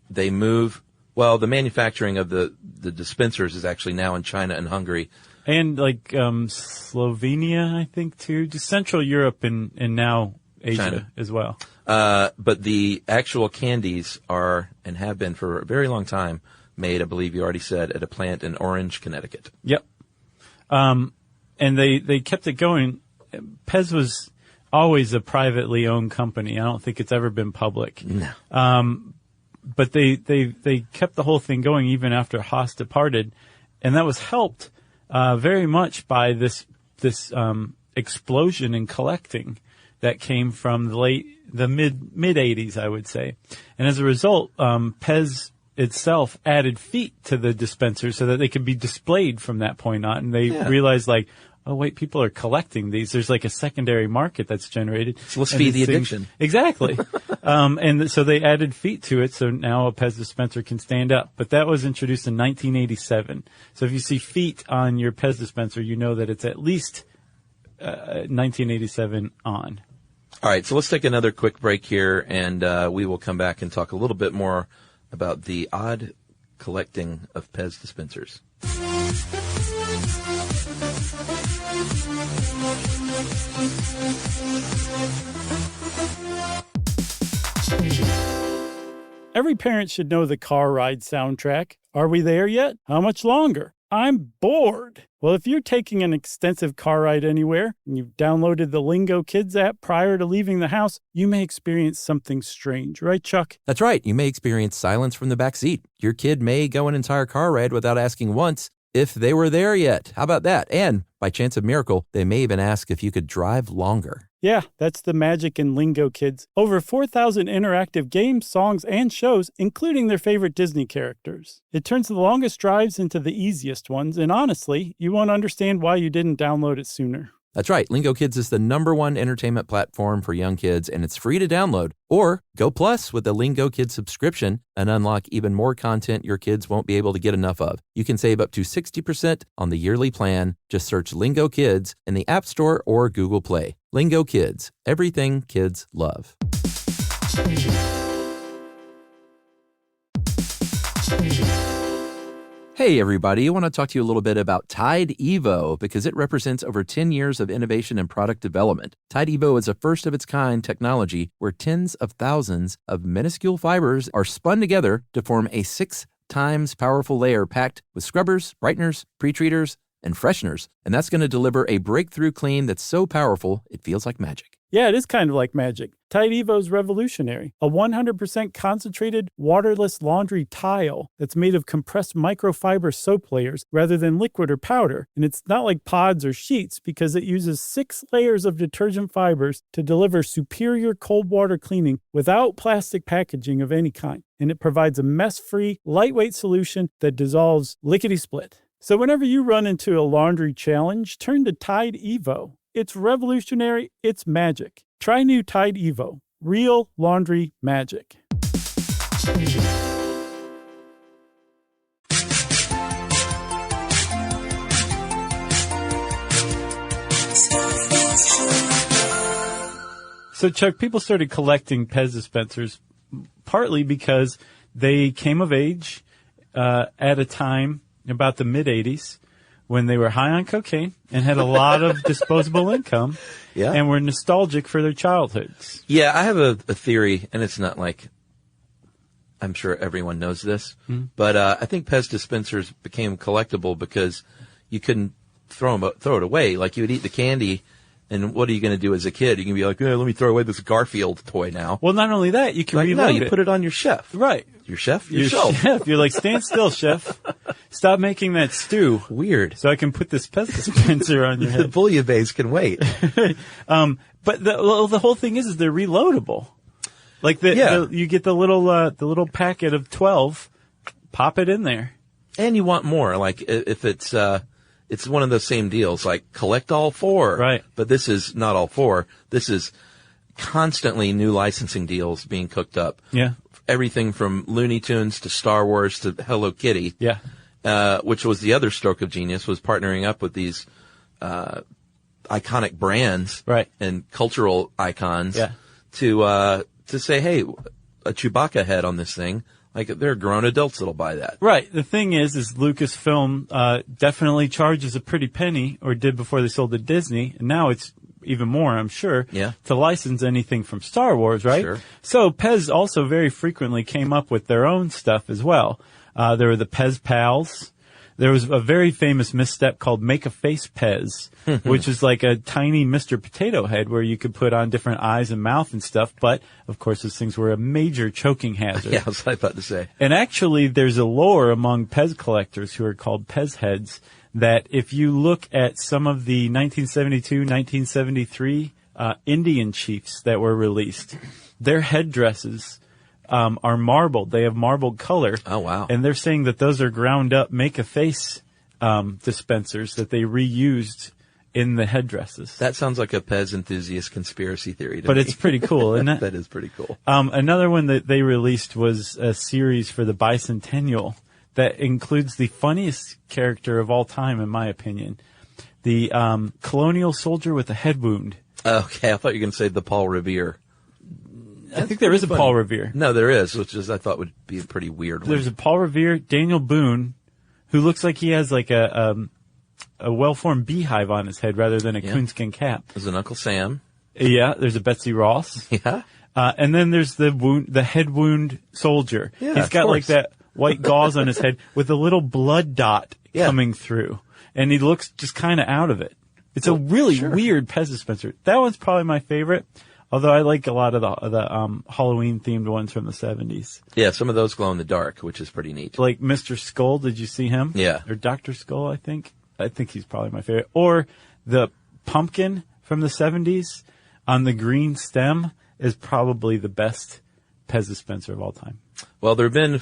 Speaker 2: they move. Well, the manufacturing of the dispensers is actually now in China and Hungary.
Speaker 3: And Slovenia, I think, too. Just Central Europe and now Asia
Speaker 2: China.
Speaker 3: as well.
Speaker 2: But the actual candies are, and have been for a very long time, made, I believe you already said, at a plant in Orange, Connecticut.
Speaker 3: Yep. And they kept it going. PEZ was always a privately owned company. I don't think it's ever been public.
Speaker 2: No.
Speaker 3: But they kept the whole thing going even after Haas departed. And that was helped very much by this explosion in collecting that came from the mid 80s, I would say. And as a result, PEZ itself added feet to the dispensers so that they could be displayed from that point on. And they realized oh wait, people are collecting these. There's a secondary market that's generated.
Speaker 2: So let's
Speaker 3: And
Speaker 2: feed
Speaker 3: these
Speaker 2: the
Speaker 3: things-
Speaker 2: addiction.
Speaker 3: Exactly. And so they added feet to it, so now a PEZ dispenser can stand up. But that was introduced in 1987. So if you see feet on your PEZ dispenser, you know that it's at least 1987 on.
Speaker 2: All right, so let's take another quick break here, and we will come back and talk a little bit more about the odd collecting of PEZ dispensers.
Speaker 3: Every parent should know the car ride soundtrack. Are we there yet? How much longer? I'm bored. Well, if you're taking an extensive car ride anywhere and you've downloaded the Lingo Kids app prior to leaving the house, you may experience something strange, right, Chuck?
Speaker 2: That's right. You may experience silence from the back seat. Your kid may go an entire car ride without asking once if they were there yet. How about that? And by chance of miracle, they may even ask if you could drive longer.
Speaker 3: Yeah, that's the magic in Lingo Kids. Over 4,000 interactive games, songs, and shows, including their favorite Disney characters. It turns the longest drives into the easiest ones, and honestly, you won't understand why you didn't download it sooner.
Speaker 2: That's right. Lingo Kids is the #1 entertainment platform for young kids, and it's free to download. Or go plus with the Lingo Kids subscription and unlock even more content your kids won't be able to get enough of. You can save up to 60% on the yearly plan. Just search Lingo Kids in the App Store or Google Play. Lingo Kids, everything kids love. Hey everybody, I want to talk to you a little bit about Tide Evo because it represents over 10 years of innovation and product development. Tide Evo is a first-of-its-kind technology where tens of thousands of minuscule fibers are spun together to form a 6 times powerful layer packed with scrubbers, brighteners, pre-treaters, and fresheners, and that's going to deliver a breakthrough clean that's so powerful it feels like magic.
Speaker 3: Yeah, it is kind of like magic. Tide Evo is revolutionary. A 100% concentrated, waterless laundry tile that's made of compressed microfiber soap layers rather than liquid or powder. And it's not like pods or sheets because it uses 6 layers of detergent fibers to deliver superior cold water cleaning without plastic packaging of any kind. And it provides a mess-free, lightweight solution that dissolves lickety-split. So whenever you run into a laundry challenge, turn to Tide Evo. It's revolutionary. It's magic. Try new Tide Evo. Real laundry magic. So, Chuck, people started collecting PEZ dispensers partly because they came of age at a time about the mid-'80s when they were high on cocaine and had a lot of disposable income and were nostalgic for their childhoods.
Speaker 2: Yeah, I have a theory, and it's not like I'm sure everyone knows this, but I think PEZ dispensers became collectible because you couldn't throw it away. Like, you would eat the candy, and what are you going to do as a kid? You can be like, let me throw away this Garfield toy now.
Speaker 3: Well, not only that, you can reload it.
Speaker 2: You put it on your chef.
Speaker 3: Right.
Speaker 2: Your chef?
Speaker 3: Your
Speaker 2: shelf.
Speaker 3: Chef. You're like, stand still, chef. Stop making that stew.
Speaker 2: Weird.
Speaker 3: So I can put this PEZ dispenser on your
Speaker 2: The
Speaker 3: head.
Speaker 2: bouillabaisse can wait.
Speaker 3: But the whole thing is they're reloadable. Like you get the little packet of 12, pop it in there.
Speaker 2: And you want more. Like, if it's one of those same deals, like collect all 4.
Speaker 3: Right.
Speaker 2: But this is not all 4. This is constantly new licensing deals being cooked up.
Speaker 3: Yeah.
Speaker 2: Everything from Looney Tunes to Star Wars to Hello Kitty.
Speaker 3: Yeah.
Speaker 2: Which was the other stroke of genius, was partnering up with these iconic brands and cultural icons to say, hey, a Chewbacca head on this thing. Like, there are grown adults that'll buy that.
Speaker 3: Right. The thing is Lucasfilm definitely charges a pretty penny, or did before they sold to Disney, and now it's even more, I'm sure, to license anything from Star Wars, right?
Speaker 2: Sure.
Speaker 3: So PEZ also very frequently came up with their own stuff as well. There were the PEZ Pals. There was a very famous misstep called Make a Face PEZ, which is like a tiny Mr. Potato Head where you could put on different eyes and mouth and stuff. But, of course, those things were a major choking hazard.
Speaker 2: Yeah, that's what I was about to say.
Speaker 3: And actually, there's a lore among PEZ collectors who are called PEZ heads that if you look at some of the 1972, 1973 Indian chiefs that were released, their headdresses are marbled. They have marbled color.
Speaker 2: Oh, wow.
Speaker 3: And they're saying that those are ground up Make-A-Face dispensers that they reused in the headdresses.
Speaker 2: That sounds like a PEZ enthusiast conspiracy theory to me.
Speaker 3: But it's pretty cool, isn't it?
Speaker 2: That is pretty cool.
Speaker 3: Another one that they released was a series for the bicentennial that includes the funniest character of all time, in my opinion. The colonial soldier with a head wound.
Speaker 2: Okay, I thought you were going to say the Paul Revere.
Speaker 3: I think there is a Paul Revere.
Speaker 2: No, there is, which is I thought would be a pretty weird one.
Speaker 3: There's a Paul Revere, Daniel Boone, who looks like he has like a well-formed beehive on his head rather than a coonskin cap.
Speaker 2: There's an Uncle Sam.
Speaker 3: Yeah, there's a Betsy Ross.
Speaker 2: Yeah.
Speaker 3: And then there's the head wound soldier.
Speaker 2: Yeah,
Speaker 3: he's got like that white gauze on his head with a little blood dot coming through. And he looks just kind of out of it. It's a really weird PEZ dispenser. That one's probably my favorite. Although I like a lot of the Halloween-themed ones from the 70s.
Speaker 2: Yeah, some of those glow in the dark, which is pretty neat.
Speaker 3: Like Mr. Skull, did you see him?
Speaker 2: Yeah.
Speaker 3: Or Dr. Skull, I think. I think he's probably my favorite. Or the pumpkin from the 70s on the green stem is probably the best PEZ dispenser of all time.
Speaker 2: Well, there have been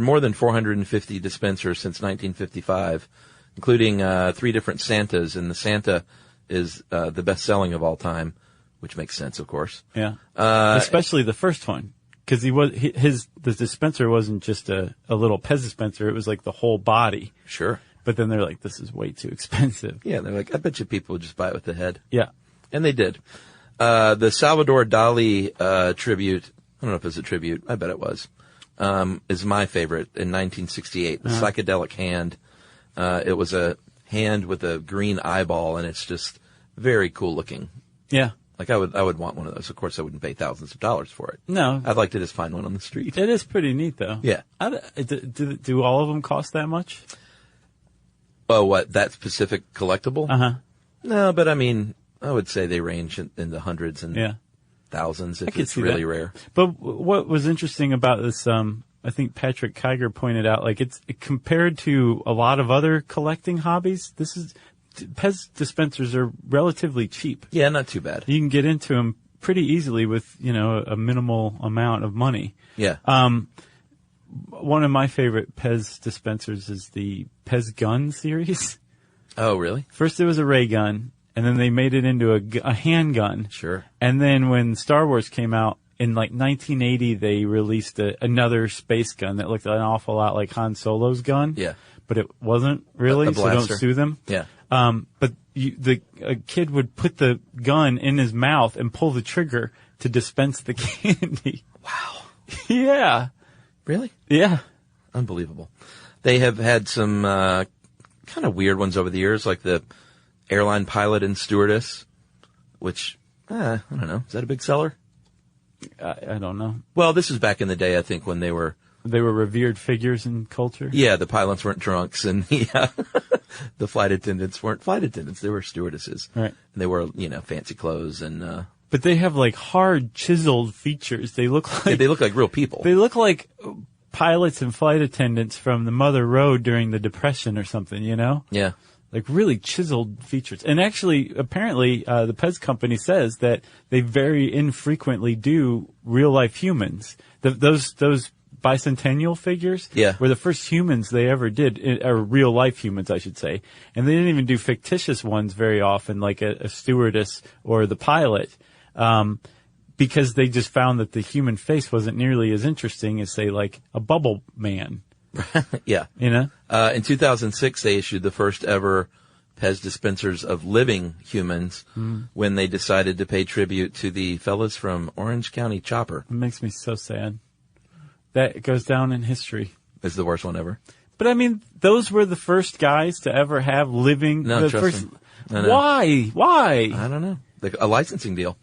Speaker 2: more than 450 dispensers since 1955, including 3 different Santas, and the Santa is the best-selling of all time. Which makes sense, of course.
Speaker 3: Yeah. Especially the first one. Because the dispenser wasn't just a little PEZ dispenser, it was like the whole body.
Speaker 2: Sure.
Speaker 3: But then they're like, this is way too expensive.
Speaker 2: Yeah, they're like, I bet you people would just buy it with the head.
Speaker 3: Yeah.
Speaker 2: And they did. The Salvador Dali tribute, I don't know if it's a tribute, I bet it was, is my favorite in 1968. The psychedelic hand. It was a hand with a green eyeball, and it's just very cool looking.
Speaker 3: Yeah.
Speaker 2: Like, I would want one of those. Of course, I wouldn't pay thousands of dollars for it.
Speaker 3: No.
Speaker 2: I'd like to just find one on the street.
Speaker 3: It is pretty neat, though.
Speaker 2: Yeah.
Speaker 3: Do all of them cost that much?
Speaker 2: Oh, what, that specific collectible?
Speaker 3: Uh-huh.
Speaker 2: No, but I mean, I would say they range in the hundreds and
Speaker 3: Yeah.
Speaker 2: thousands
Speaker 3: I
Speaker 2: if
Speaker 3: could
Speaker 2: it's
Speaker 3: see
Speaker 2: really
Speaker 3: that.
Speaker 2: rare.
Speaker 3: But what was interesting about this, I think Patrick Kiger pointed out, like it's compared to a lot of other collecting hobbies, PEZ dispensers are relatively cheap.
Speaker 2: Yeah, not too bad.
Speaker 3: You can get into them pretty easily with, a minimal amount of money.
Speaker 2: Yeah.
Speaker 3: One of my favorite PEZ dispensers is the PEZ gun series.
Speaker 2: Oh, really?
Speaker 3: First it was a ray gun, and then they made it into a handgun.
Speaker 2: Sure.
Speaker 3: And then when Star Wars came out in like 1980, they released another space gun that looked an awful lot like Han Solo's gun.
Speaker 2: Yeah.
Speaker 3: But it wasn't really,
Speaker 2: A
Speaker 3: so don't
Speaker 2: blaster.
Speaker 3: sue them.
Speaker 2: Yeah.
Speaker 3: But a kid would put the gun in his mouth and pull the trigger to dispense the candy.
Speaker 2: Wow.
Speaker 3: Yeah.
Speaker 2: Really?
Speaker 3: Yeah.
Speaker 2: Unbelievable. They have had some kind of weird ones over the years, like the airline pilot and stewardess, which, I don't know. Is that a big seller?
Speaker 3: I don't know.
Speaker 2: Well, this is back in the day, I think, when they were
Speaker 3: revered figures in culture.
Speaker 2: Yeah, the pilots weren't drunks, and the flight attendants weren't flight attendants. They were stewardesses.
Speaker 3: Right.
Speaker 2: And they wore, fancy clothes, and
Speaker 3: But they have like hard chiseled features. They look like
Speaker 2: they look like real people.
Speaker 3: They look like pilots and flight attendants from the Mother Road during the Depression or something,
Speaker 2: Yeah.
Speaker 3: Like really chiseled features. And actually, apparently, the PEZ company says that they very infrequently do real life humans. Those bicentennial figures
Speaker 2: Yeah.
Speaker 3: were the first humans they ever did, or real life humans, I should say. And they didn't even do fictitious ones very often, like a stewardess or the pilot, because they just found that the human face wasn't nearly as interesting as, say, like a bubble man.
Speaker 2: Yeah. In 2006, they issued the first ever PEZ dispensers of living humans when they decided to pay tribute to the fellas from Orange County Chopper.
Speaker 3: It makes me so sad. That goes down in history.
Speaker 2: It's the worst one ever.
Speaker 3: But I mean, those were the first guys to ever have living.
Speaker 2: No,
Speaker 3: the
Speaker 2: trust
Speaker 3: first.
Speaker 2: me. I know.
Speaker 3: Why?
Speaker 2: I don't know. A licensing deal.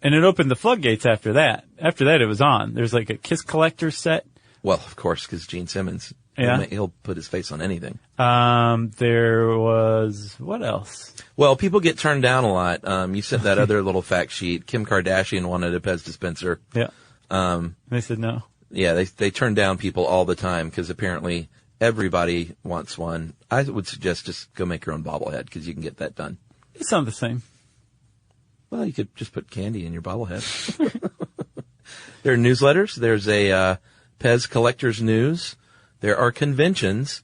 Speaker 3: And it opened the floodgates after that. After that, it was on. There's like a Kiss Collector set.
Speaker 2: Well, of course, because Gene Simmons.
Speaker 3: Yeah.
Speaker 2: He'll put his face on anything.
Speaker 3: There was, what else?
Speaker 2: Well, people get turned down a lot. You sent that other little fact sheet. Kim Kardashian wanted a PEZ dispenser.
Speaker 3: Yeah. They said no.
Speaker 2: Yeah, they turn down people all the time because apparently everybody wants one. I would suggest just go make your own bobblehead because you can get that done.
Speaker 3: It's not the same.
Speaker 2: Well, you could just put candy in your bobblehead. There are newsletters. There's a PEZ Collectors News. There are conventions.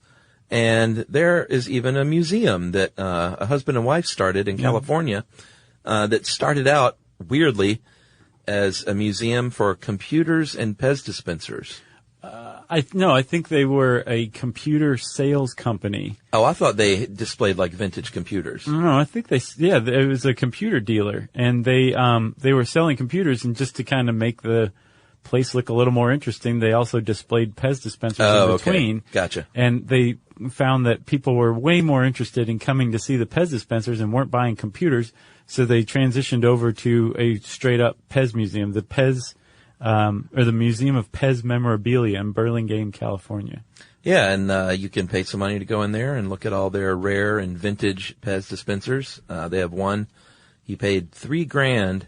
Speaker 2: And there is even a museum that a husband and wife started in California that started out, weirdly, as a museum for computers and PEZ dispensers.
Speaker 3: I think they were a computer sales company.
Speaker 2: Oh, I thought they displayed like vintage computers.
Speaker 3: No, I think it was a computer dealer, and they were selling computers, and just to kind of make the place look a little more interesting, they also displayed PEZ dispensers in between.
Speaker 2: Okay. Gotcha.
Speaker 3: And they found that people were way more interested in coming to see the PEZ dispensers and weren't buying computers, so they transitioned over to a straight up PEZ museum, the PEZ, or the Museum of PEZ Memorabilia in Burlingame, California.
Speaker 2: Yeah, and you can pay some money to go in there and look at all their rare and vintage PEZ dispensers. They have one. He paid $3,000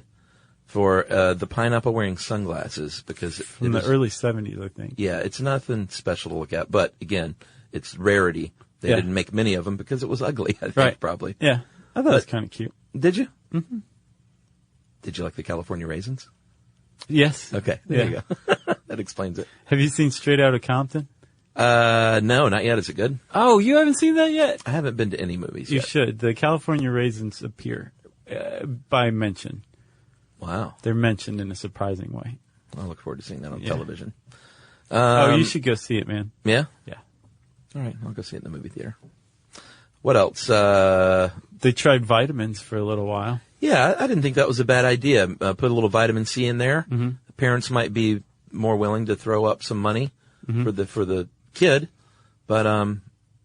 Speaker 2: for the pineapple wearing sunglasses because
Speaker 3: From the early 70s, I think.
Speaker 2: Yeah, it's nothing special to look at, but again, it's rarity. They didn't make many of them because it was ugly, I think, probably.
Speaker 3: Yeah, I thought it was kind of cute.
Speaker 2: Did you? Mm-hmm. Did you like the California raisins?
Speaker 3: Yes.
Speaker 2: Okay, there you go. That explains it.
Speaker 3: Have you seen Straight Outta Compton?
Speaker 2: No, not yet. Is it good?
Speaker 3: Oh, you haven't seen that yet?
Speaker 2: I haven't been to any movies
Speaker 3: You
Speaker 2: yet.
Speaker 3: should. The California raisins appear by mention.
Speaker 2: Wow.
Speaker 3: They're mentioned in a surprising way.
Speaker 2: I look forward to seeing that on television.
Speaker 3: You should go see it, man.
Speaker 2: Yeah?
Speaker 3: Yeah.
Speaker 2: All right, I'll go see it in the movie theater. What else?
Speaker 3: They tried vitamins for a little while.
Speaker 2: Yeah, I didn't think that was a bad idea. Put a little vitamin C in there. Mm-hmm. Parents might be more willing to throw up some money for the kid, but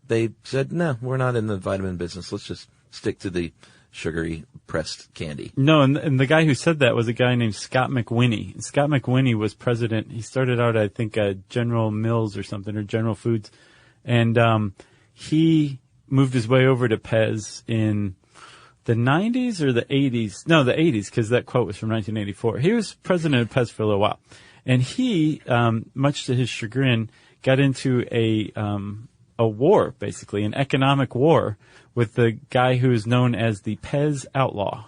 Speaker 2: they said, no, we're not in the vitamin business. Let's just stick to the sugary pressed candy.
Speaker 3: No, and the guy who said that was a guy named Scott McWhinney. And Scott McWhinney was president. He started out, I think, at General Mills or something, or General Foods. And he moved his way over to PEZ in the 90s or the 80s. No, the 80s, because that quote was from 1984. He was president of PEZ for a little while. And he, much to his chagrin, got into a war, basically, an economic war with the guy who is known as the PEZ outlaw.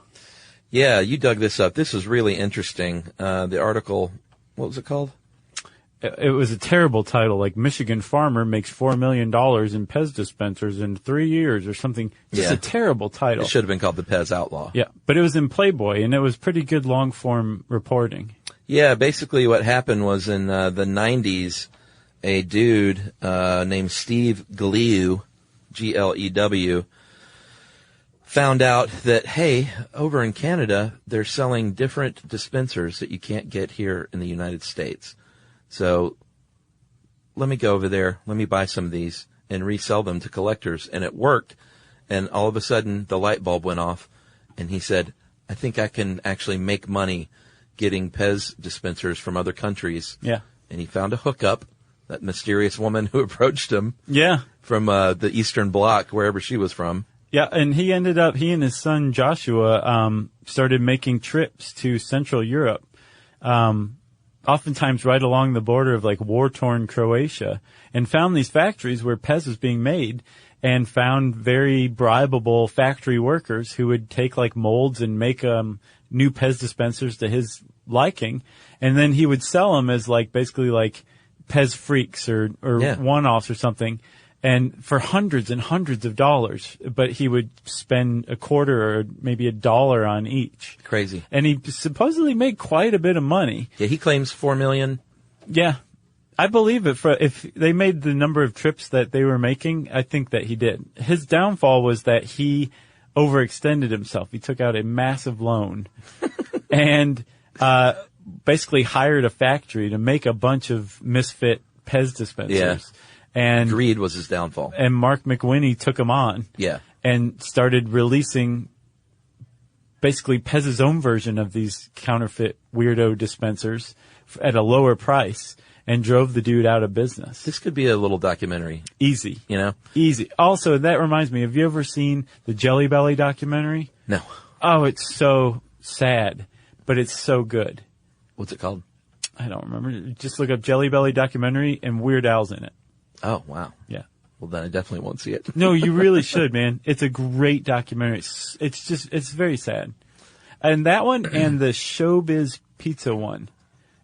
Speaker 2: Yeah, you dug this up. This was really interesting. The article, what was it called?
Speaker 3: It was a terrible title, like Michigan farmer makes $4 million in PEZ dispensers in 3 years or something. Just a terrible title.
Speaker 2: It should have been called the PEZ Outlaw.
Speaker 3: Yeah, but it was in Playboy, and it was pretty good long-form reporting.
Speaker 2: Yeah, basically what happened was in the 90s, a dude named Steve Glew, Glew, found out that, hey, over in Canada, they're selling different dispensers that you can't get here in the United States. So let me go over there, let me buy some of these and resell them to collectors. And it worked. And all of a sudden, the light bulb went off. And he said, I think I can actually make money getting PEZ dispensers from other countries.
Speaker 3: Yeah.
Speaker 2: And he found a hookup, that mysterious woman who approached him.
Speaker 3: Yeah.
Speaker 2: From the Eastern Bloc, wherever she was from.
Speaker 3: Yeah, and he and his son Joshua started making trips to Central Europe. Oftentimes right along the border of like war-torn Croatia, and found these factories where PEZ was being made, and found very bribable factory workers who would take like molds and make new PEZ dispensers to his liking, and then he would sell them as like basically like PEZ freaks or one-offs or something, and for hundreds and hundreds of dollars, but he would spend a quarter or maybe $1 on each.
Speaker 2: Crazy.
Speaker 3: And he supposedly made quite a bit of money.
Speaker 2: Yeah, he claims $4 million.
Speaker 3: Yeah. I believe it. If they made the number of trips that they were making, I think that he did. His downfall was that he overextended himself. He took out a massive loan and basically hired a factory to make a bunch of misfit PEZ dispensers.
Speaker 2: Yeah.
Speaker 3: And
Speaker 2: greed was his downfall.
Speaker 3: And Mark McWhinney took him on.
Speaker 2: Yeah.
Speaker 3: And started releasing basically PEZ's own version of these counterfeit weirdo dispensers at a lower price, and drove the dude out of business.
Speaker 2: This could be a little documentary.
Speaker 3: Easy.
Speaker 2: You know?
Speaker 3: Easy. Also, that reminds me, have you ever seen the Jelly Belly documentary?
Speaker 2: No.
Speaker 3: Oh, it's so sad, but it's so good.
Speaker 2: What's it called?
Speaker 3: I don't remember. Just look up Jelly Belly documentary, and Weird Al's in it.
Speaker 2: Oh, wow.
Speaker 3: Yeah.
Speaker 2: Well, then I definitely won't see it.
Speaker 3: No, you really should, man. It's a great documentary. It's very sad. And that one and the Showbiz Pizza one.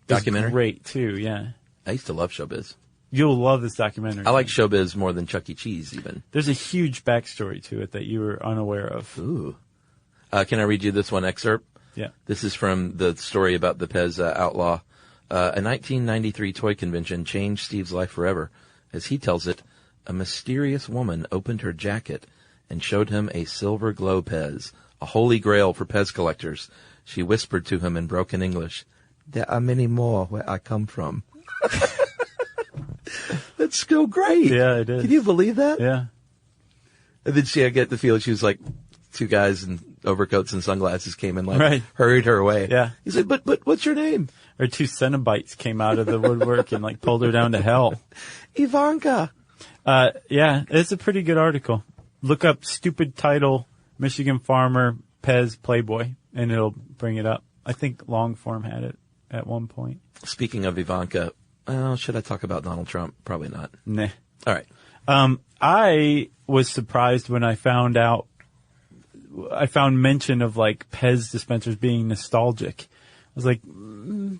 Speaker 2: Documentary?
Speaker 3: Great, too, yeah.
Speaker 2: I used to love Showbiz.
Speaker 3: You'll love this documentary.
Speaker 2: I like Showbiz more than Chuck E. Cheese, even.
Speaker 3: There's a huge backstory to it that you were unaware of.
Speaker 2: Ooh. Can I read you this one excerpt?
Speaker 3: Yeah.
Speaker 2: This is from the story about the PEZ outlaw. A 1993 toy convention changed Steve's life forever. As he tells it, a mysterious woman opened her jacket and showed him a silver glow PEZ, a holy grail for PEZ collectors. She whispered to him in broken English, "There are many more where I come from." That's so great.
Speaker 3: Yeah, it is.
Speaker 2: Can you believe that?
Speaker 3: Yeah.
Speaker 2: And then I get the feeling she was like, two guys in overcoats and sunglasses came and like
Speaker 3: Right.
Speaker 2: hurried her away.
Speaker 3: Yeah.
Speaker 2: He's like, but what's your name?
Speaker 3: Or 2 Cenobites came out of the woodwork and like pulled her down to hell.
Speaker 2: Ivanka.
Speaker 3: Yeah, it's a pretty good article. Look up stupid title, Michigan farmer, PEZ Playboy, and it'll bring it up. I think Longform had it at one point.
Speaker 2: Speaking of Ivanka, should I talk about Donald Trump? Probably not.
Speaker 3: Nah.
Speaker 2: All right.
Speaker 3: I was surprised when I found mention of like PEZ dispensers being nostalgic. I was like,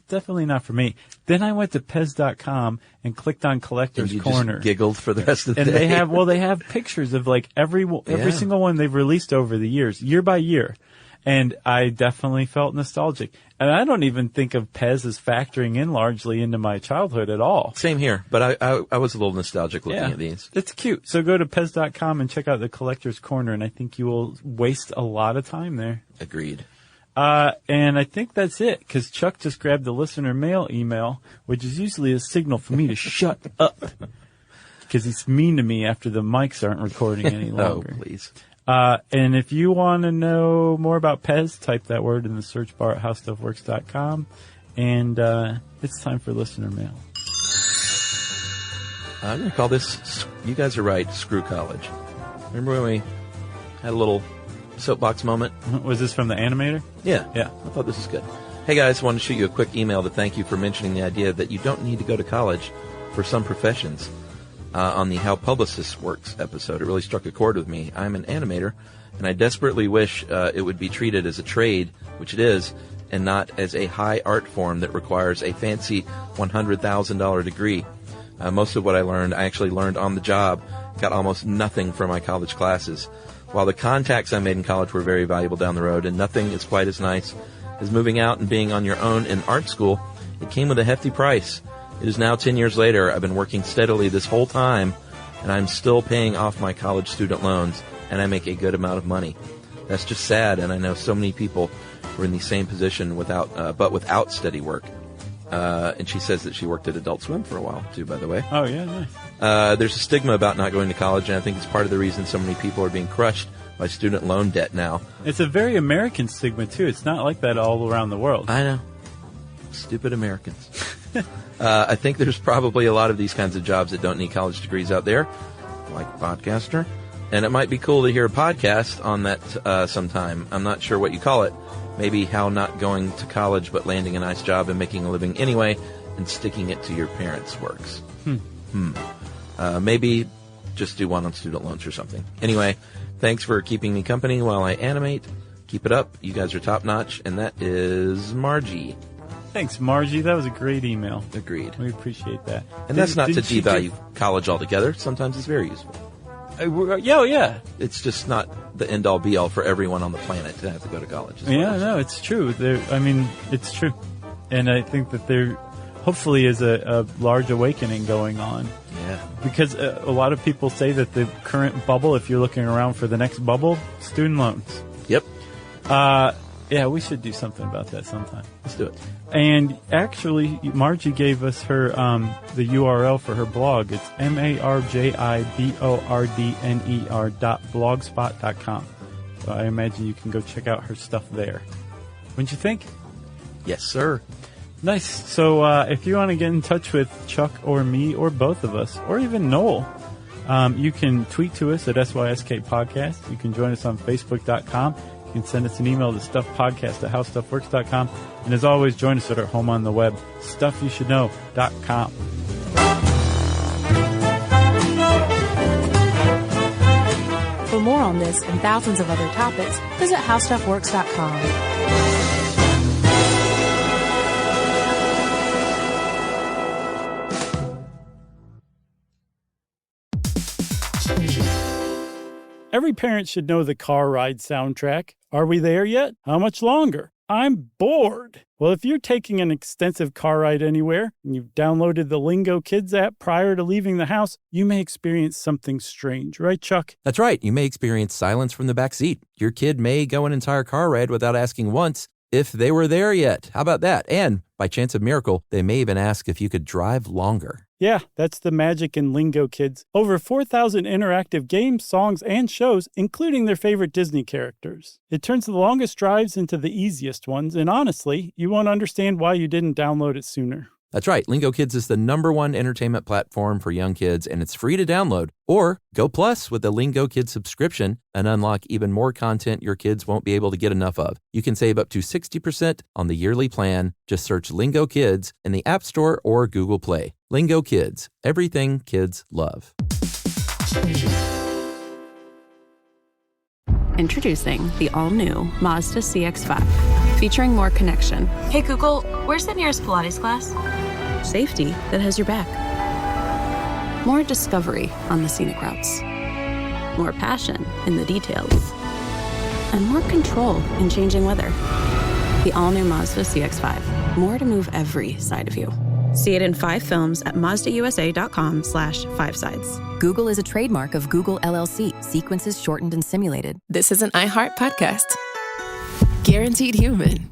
Speaker 3: definitely not for me. Then I went to PEZ.com and clicked on Collector's
Speaker 2: And you
Speaker 3: Corner.
Speaker 2: just giggled for the rest of the
Speaker 3: And
Speaker 2: day.
Speaker 3: they have pictures of like every single one they've released over the years, year by year. And I definitely felt nostalgic. And I don't even think of PEZ as factoring in largely into my childhood at all.
Speaker 2: Same here, but I was a little nostalgic looking at these.
Speaker 3: It's cute. So go to PEZ.com and check out the Collector's Corner, and I think you will waste a lot of time there.
Speaker 2: Agreed.
Speaker 3: And I think that's it, because Chuck just grabbed the listener mail email, which is usually a signal for me to shut up, because he's mean to me after the mics aren't recording any longer.
Speaker 2: Oh, please.
Speaker 3: And if you want to know more about PEZ, type that word in the search bar at howstuffworks.com. And it's time for listener mail.
Speaker 2: I'm going to call this, you guys are right, screw college. Remember when we had a little soapbox moment?
Speaker 3: Was this from the animator?
Speaker 2: Yeah.
Speaker 3: Yeah.
Speaker 2: I thought this was good. Hey guys, wanted to shoot you a quick email to thank you for mentioning the idea that you don't need to go to college for some professions on the How Publicists Works episode. It really struck a chord with me. I'm an animator, and I desperately wish it would be treated as a trade, which it is, and not as a high art form that requires a fancy $100,000 degree. Most of what I actually learned on the job. Got almost nothing from my college classes. While the contacts I made in college were very valuable down the road, and nothing is quite as nice as moving out and being on your own in art school, it came with a hefty price. It is now 10 years later. I've been working steadily this whole time, and I'm still paying off my college student loans, and I make a good amount of money. That's just sad, and I know so many people who are in the same position but without steady work. And she says that she worked at Adult Swim for a while, too, by the way.
Speaker 3: Oh, yeah, nice.
Speaker 2: There's a stigma about not going to college, and I think it's part of the reason so many people are being crushed by student loan debt now.
Speaker 3: It's a very American stigma, too. It's not like that all around the world.
Speaker 2: I know. Stupid Americans. I think there's probably a lot of these kinds of jobs that don't need college degrees out there, like podcaster. And it might be cool to hear a podcast on that sometime. I'm not sure what you call it. Maybe how not going to college but landing a nice job and making a living anyway and sticking it to your parents works. Maybe just do one on student loans or something. Anyway, thanks for keeping me company while I animate. Keep it up. You guys are top notch. And that is Margie.
Speaker 3: Thanks, Margie. That was a great email.
Speaker 2: Agreed.
Speaker 3: We appreciate that.
Speaker 2: And that's not to devalue college altogether. Sometimes it's very useful.
Speaker 3: Yeah.
Speaker 2: It's just not the end-all, be-all for everyone on the planet to have to go to college.
Speaker 3: No, it's true. It's true. And I think that there hopefully is a large awakening going on.
Speaker 2: Yeah.
Speaker 3: Because a lot of people say that the current bubble, if you're looking around for the next bubble, student loans.
Speaker 2: Yep.
Speaker 3: Yeah, we should do something about that sometime.
Speaker 2: Let's do it.
Speaker 3: And actually, Margie gave us her the URL for her blog. It's margibordner.blogspot.com. So I imagine you can go check out her stuff there. Wouldn't you think?
Speaker 2: Yes, sir.
Speaker 3: Nice. So if you want to get in touch with Chuck or me or both of us, or even Noel, you can tweet to us at SYSK Podcast. You can join us on Facebook.com. You can send us an email to stuffpodcast@howstuffworks.com. And as always, join us at our home on the web, stuffyoushouldknow.com.
Speaker 4: For more on this and thousands of other topics, visit howstuffworks.com.
Speaker 3: Every parent should know the car ride soundtrack. Are we there yet? How much longer? I'm bored. Well, if you're taking an extensive car ride anywhere and you've downloaded the Lingo Kids app prior to leaving the house, you may experience something strange, right, Chuck?
Speaker 2: That's right. You may experience silence from the back seat. Your kid may go an entire car ride without asking once if they were there yet. How about that? And by chance of miracle, they may even ask if you could drive longer.
Speaker 3: Yeah, that's the magic in Lingo Kids. Over 4,000 interactive games, songs, and shows, including their favorite Disney characters. It turns the longest drives into the easiest ones, and honestly, you won't understand why you didn't download it sooner.
Speaker 2: That's right. Lingo Kids is the #1 entertainment platform for young kids, and it's free to download. Or go plus with the Lingo Kids subscription and unlock even more content your kids won't be able to get enough of. You can save up to 60% on the yearly plan. Just search Lingo Kids in the App Store or Google Play. Lingo Kids, everything kids love.
Speaker 8: Introducing the all-new Mazda CX-5, featuring more connection.
Speaker 9: Hey Google, where's the nearest Pilates class?
Speaker 8: Safety that has your back. More discovery on the scenic routes. More passion in the details. And more control in changing weather. The all-new Mazda CX-5. More to move every side of you. See it in 5 films at MazdaUSA.com/5sides.
Speaker 10: Google is a trademark of Google LLC. Sequences shortened and simulated.
Speaker 1: This is an iHeart podcast. Guaranteed human.